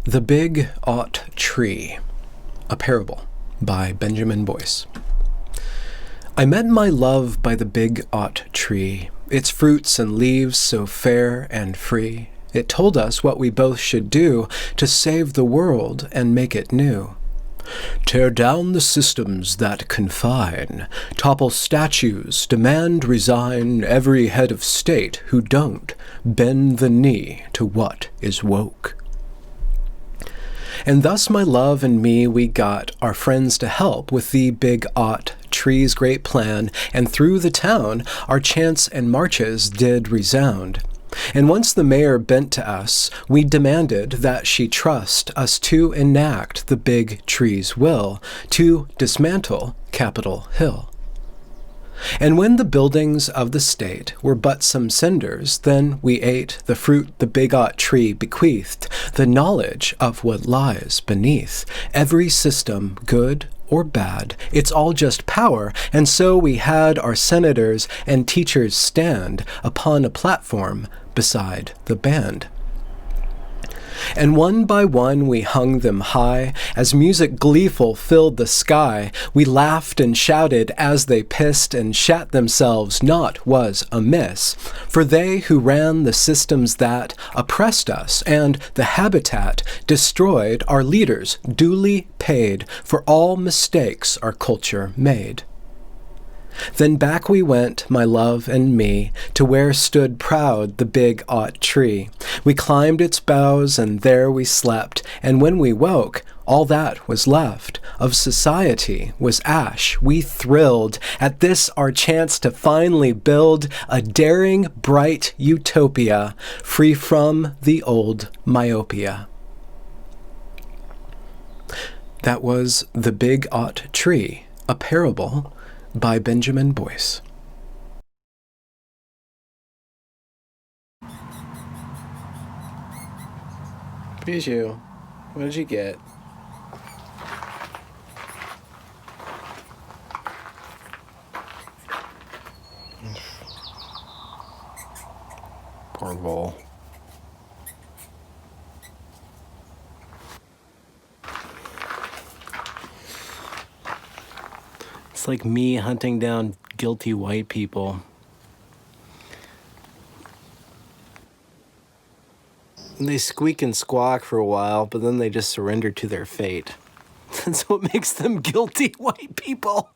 The Big Ought Tree, a Parable by Benjamin Boyce. I met my love by the big ought tree, its fruits and leaves so fair and free. It told us what we both should do to save the world and make it new. Tear down the systems that confine, topple statues, demand resign every head of state who don't bend the knee to what is woke. And thus my love and me, we got our friends to help with the big ought tree's great plan, and through the town our chants and marches did resound. And once the mayor bent to us, we demanded that she trust us to enact the big tree's will, to dismantle Capitol Hill. And when the buildings of the state were but some cinders, then we ate the fruit the big ought tree bequeathed, the knowledge of what lies beneath. Every system, good or bad, it's all just power, and so we had our senators and teachers stand upon a platform beside the band. And one by one we hung them high, as music gleeful filled the sky. We laughed and shouted as they pissed, and shat themselves not was amiss. For they who ran the systems that oppressed us, and the habitat destroyed, our leaders duly paid for all mistakes our culture made. Then back we went, my love and me, to where stood proud the big ought tree. We climbed its boughs, and there we slept, and when we woke, all that was left of society was ash. We thrilled at this our chance to finally build a daring, bright utopia, free from the old myopia. That was The Big Ought Tree, a Parable by Benjamin Boyce. Bijou, what did you get? Poor bowl. It's like me hunting down guilty white people. They squeak and squawk for a while, but then they just surrender to their fate. That's what makes them guilty white people.